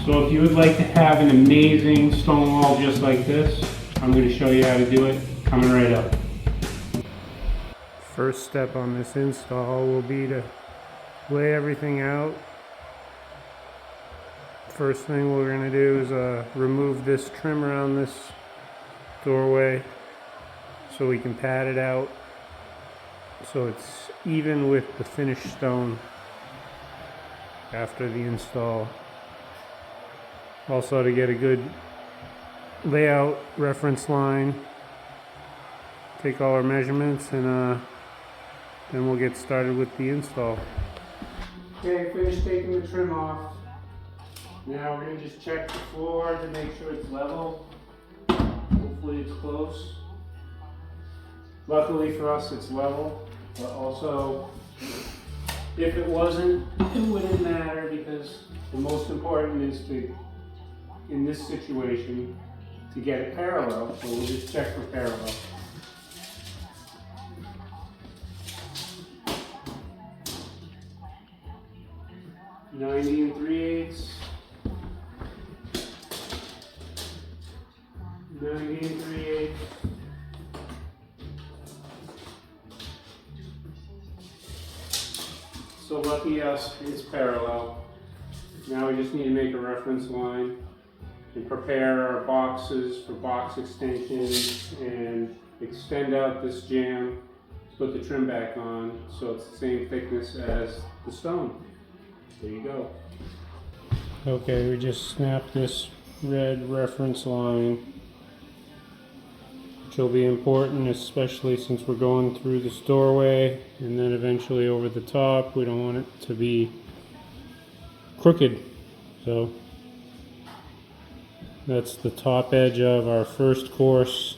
So if you would like to have an amazing stone wall just like this, I'm going to show you how to do it coming right up. First step on this install will be to lay everything out. First thing we're going to do is remove this trim around this doorway so we can pad it out so it's even with the finished stone after the install. Also, to get a good layout reference line, take all our measurements, and then we'll get started with the install. Okay, finished taking the trim off. Now we're going to just check the floor to make sure it's level. Hopefully it's close. Luckily for us it's level, but also if it wasn't, it wouldn't matter, because the most important is to, in this situation, to get it parallel. So we'll just check for parallel. Ninety and 3/8. 90 and 3/8. So lucky us, it's parallel. Now we just need to make a reference line and prepare our boxes for box extensions and extend out this jamb, put the trim back on so it's the same thickness as the stone. There you go. Okay, we just snapped this red reference line, which will be important, especially since we're going through this doorway and then eventually over the top. We don't want it to be crooked. So that's the top edge of our first course,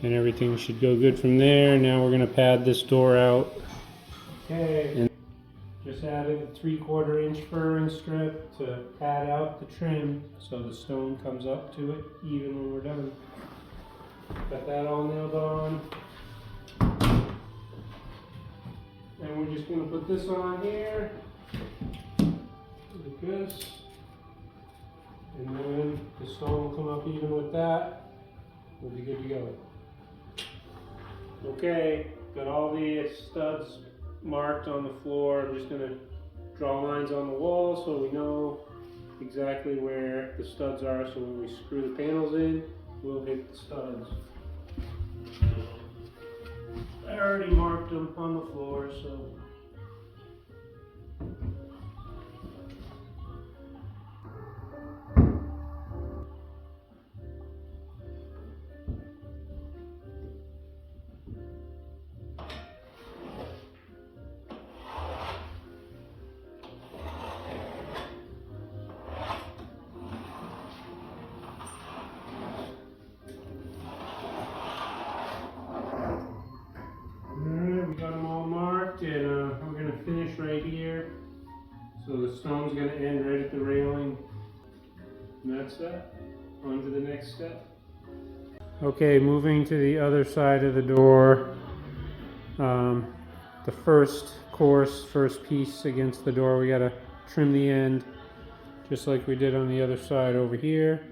and everything should go good from there. Now we're going to pad this door out. Okay, and just added a 3/4 inch furring strip to pad out the trim so the stone comes up to it even when we're done. Got that all nailed on. And we're just going to put this on here, like this. And then the stone will come up even with that. We'll be good to go. Okay, got all the studs marked on the floor. I'm just going to draw lines on the wall so we know exactly where the studs are, so when we screw the panels in, we'll hit the studs. I already marked them on the floor, so and we're going to finish right here. So the stone's going to end right at the railing. And that's that. On to the next step. Okay, moving to the other side of the door. The first piece against the door, we got to trim the end just like we did on the other side over here.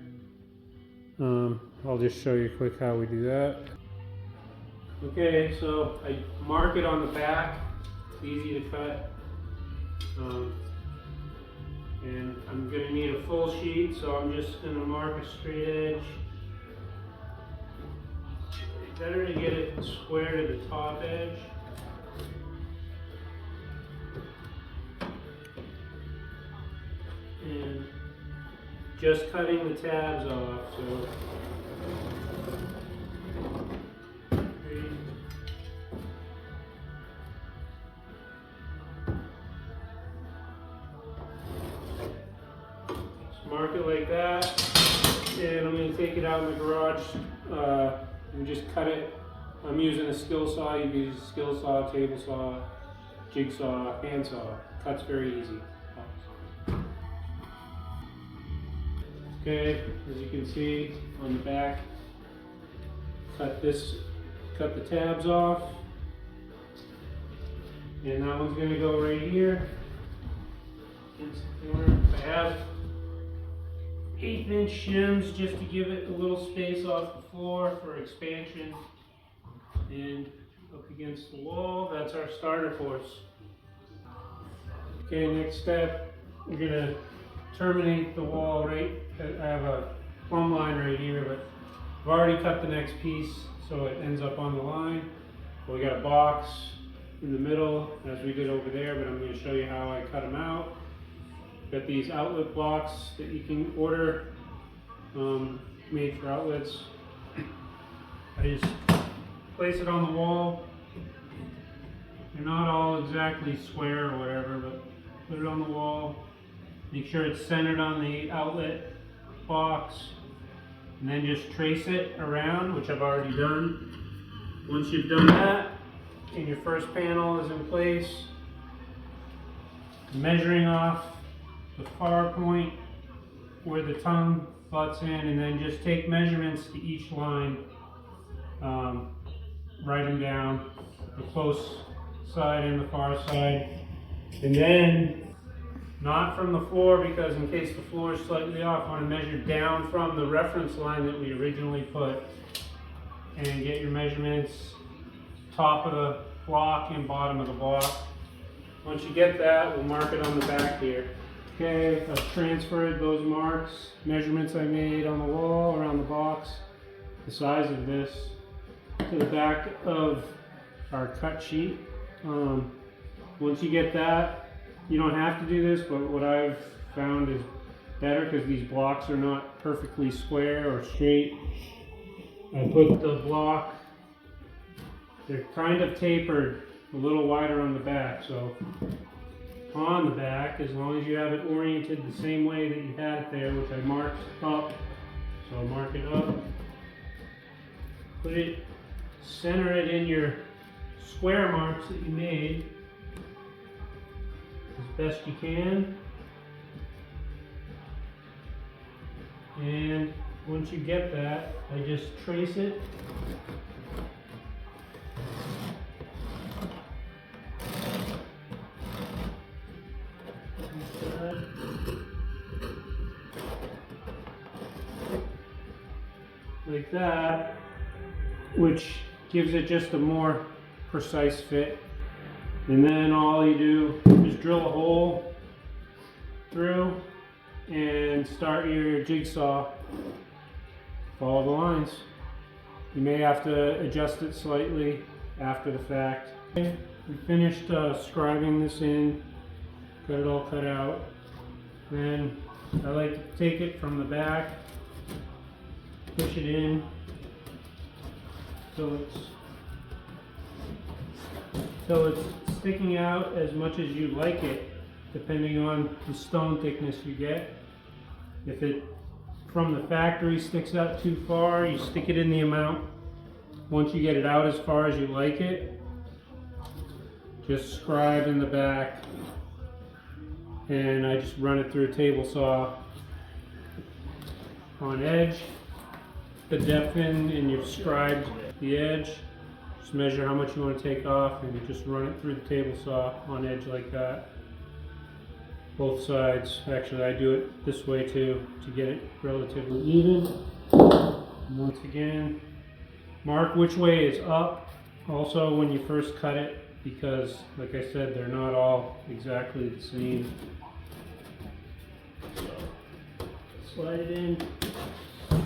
I'll just show you quick how we do that. Okay, so I mark it on the back. It's easy to cut. And I'm going to need a full sheet, so I'm just going to mark a straight edge. It's better to get it square to the top edge. And just cutting the tabs off, so mark it like that, and I'm going to take it out in the garage and just cut it. I'm using a skill saw. You can use a skill saw, table saw, jigsaw, handsaw. Cuts very easy. Okay, as you can see on the back, cut the tabs off, and that one's going to go right here. I have 1/8" shims just to give it a little space off the floor for expansion. And up against the wall, that's our starter course. Okay, next step, we're gonna terminate the wall right. I have a plumb line right here, but I've already cut the next piece so it ends up on the line. We got a box in the middle as we did over there, but I'm going to show you how I cut them out. Got these outlet blocks that you can order, made for outlets. I just place it on the wall. They're not all exactly square or whatever, but put it on the wall. Make sure it's centered on the outlet box, and then just trace it around, which I've already done. Once you've done that, and your first panel is in place, measuring off the far point where the tongue butts in, and then just take measurements to each line. Write them down, the close side and the far side. And then, not from the floor, because in case the floor is slightly off, I want to measure down from the reference line that we originally put. And get your measurements, top of the block and bottom of the block. Once you get that, we'll mark it on the back here. Okay, I've transferred those marks, measurements I made on the wall, around the box, the size of this, to the back of our cut sheet. Once you get that, you don't have to do this, but what I've found is better because these blocks are not perfectly square or straight. I put the block, they're kind of tapered, a little wider on the back, so on the back, as long as you have it oriented the same way that you had it there, which I marked up, so I'll mark it up, put it, center it in your square marks that you made as best you can, and once you get that, I just trace it. Like that, which gives it just a more precise fit. And then all you do is drill a hole through and start your jigsaw. Follow the lines. You may have to adjust it slightly after the fact. Okay, we finished scribing this in, got it all cut out. Then I like to take it from the back, push it in till it's sticking out as much as you like it, depending on the stone thickness you get. If it from the factory sticks out too far, you stick it in the amount. Once you get it out as far as you like it, just scribe in the back, and I just run it through a table saw on edge, the depth in, and you've scribed the edge. Just measure how much you want to take off, and you just run it through the table saw on edge like that. Both sides. Actually, I do it this way too to get it relatively even. And once again, mark which way is up also when you first cut it, because like I said, they're not all exactly the same. So, slide it in,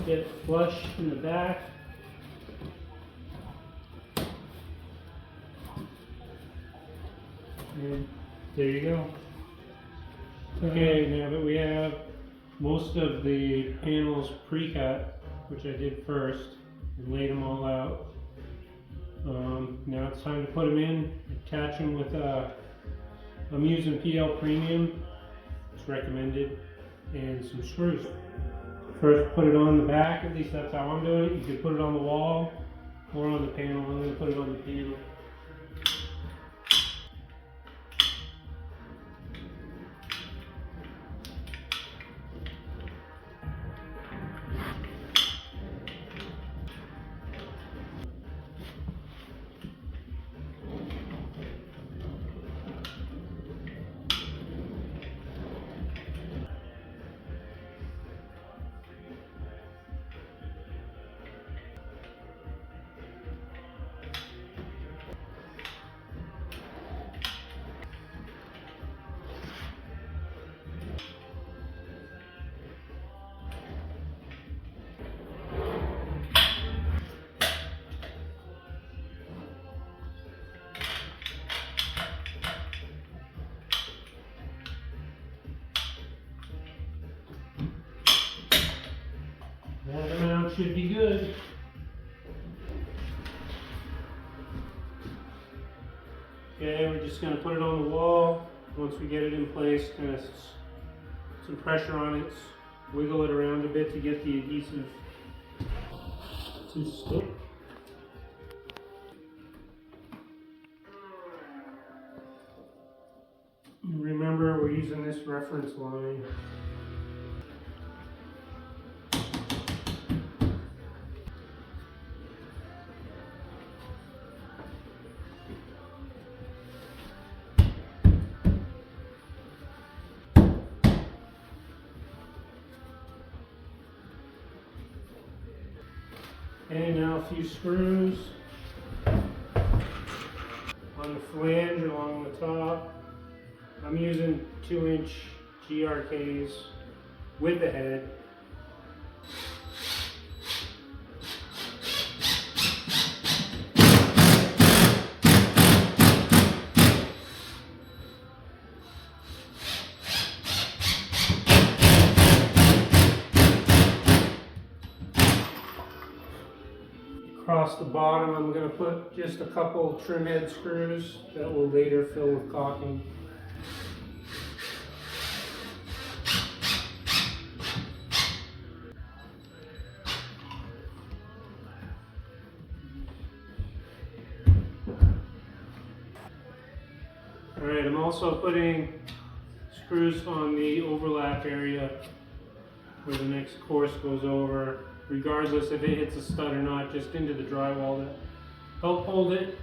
get it flush in the back. And there you go. Okay, now that we have most of the panels pre-cut, which I did first, and laid them all out, now it's time to put them in, attach them with I'm using PL Premium, it's recommended, and some screws. First put it on the back, at least that's how I'm doing it. You could put it on the wall or on the panel. I'm going to put it on the panel. should be good. Okay, we're just going to put it on the wall. Once we get it in place, kind of some pressure on it, wiggle it around a bit to get the adhesive to stick. Remember, we're using this reference line. Okay, now a few screws on the flange along the top. I'm using 2-inch GRKs with the head. Across the bottom, I'm going to put just a couple trim head screws that will later fill with caulking. Alright, I'm also putting screws on the overlap area where the next course goes over, regardless if it hits a stud or not, just into the drywall to help hold it.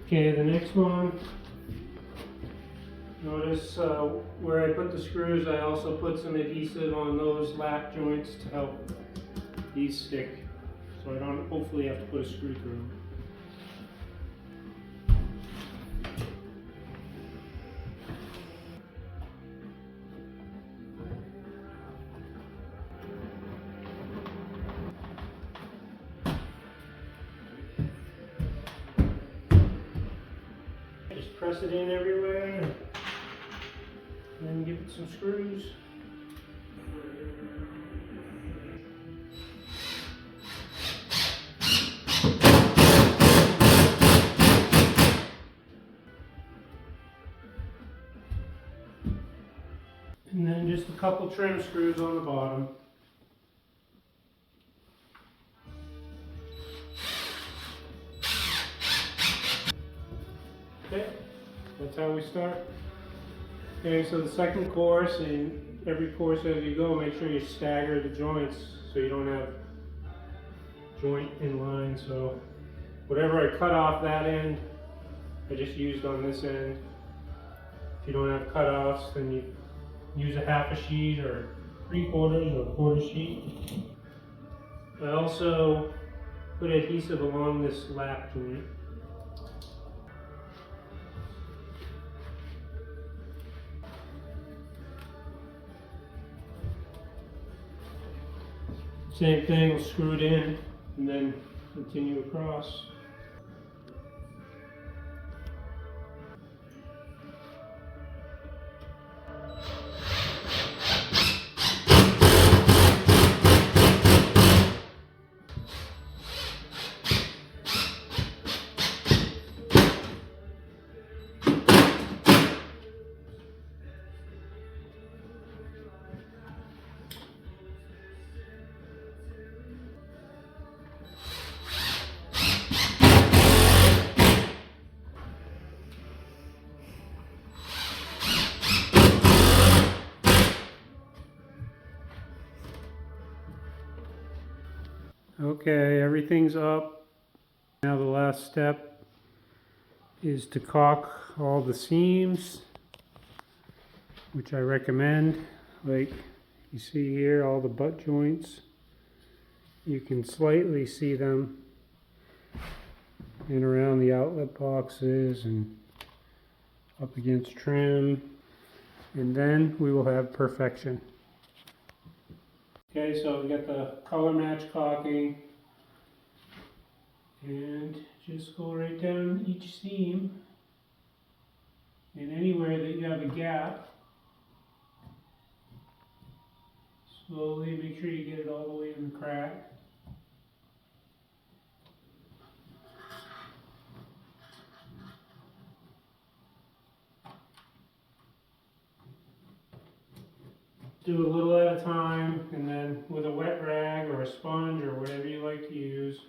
Okay, the next one, notice where I put the screws, I also put some adhesive on those lap joints to help these stick, so I don't hopefully have to put a screw through them. Just press it in everywhere and then give it some screws. And then just a couple trim screws on the bottom. Okay, that's how we start. Okay, so the second course, and every course as you go, make sure you stagger the joints so you don't have joint in line. So whatever I cut off that end, I just used on this end. If you don't have cutoffs, then you use a half a sheet or 3/4 or a quarter sheet. I also put adhesive along this lap joint. Same thing, we'll screw it in and then continue across. Okay, everything's up. Now the last step is to caulk all the seams, which I recommend. Like you see here, all the butt joints. You can slightly see them in around the outlet boxes and up against trim. And then we will have perfection. Okay, so we got the color match caulking, and just go right down each seam, and anywhere that you have a gap, slowly make sure you get it all the way in the crack. Do a little at a time, and then with a wet rag or a sponge or whatever you like to use,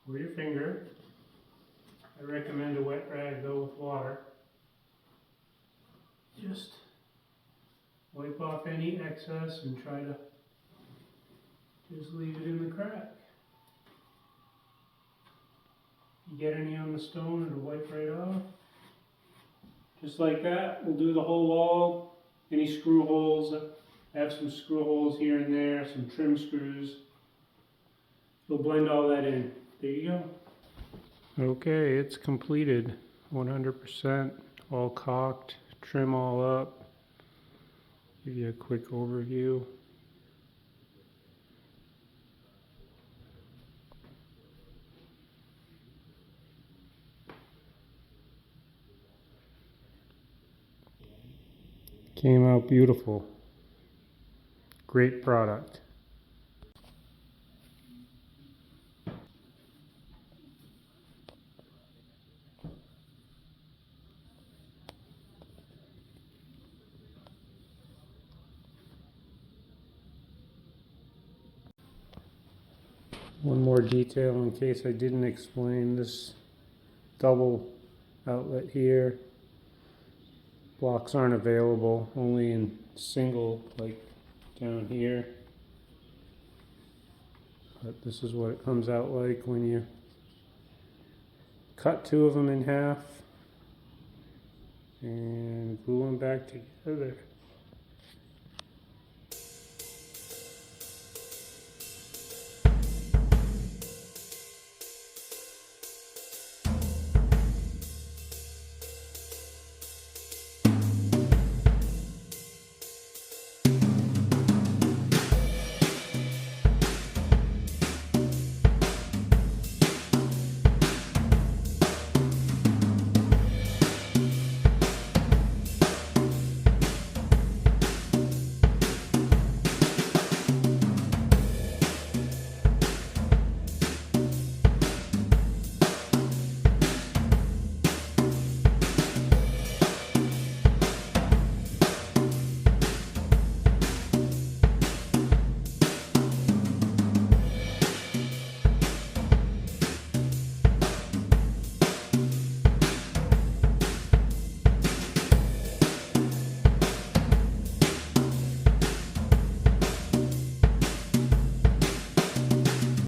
or your finger. I recommend a wet rag though with water. Just wipe off any excess and try to just leave it in the crack. If you get any on the stone, it'll wipe right off. Just like that, we'll do the whole wall. Any screw holes, I have some screw holes here and there, some trim screws. We'll blend all that in. There you go. Okay, it's completed. 100%, all caulked, trim all up. Give you a quick overview. Came out beautiful. Great product. One more detail in case I didn't explain, this double outlet here. Blocks aren't available, only in single, like down here. But this is what it comes out like when you cut two of them in half and glue them back together.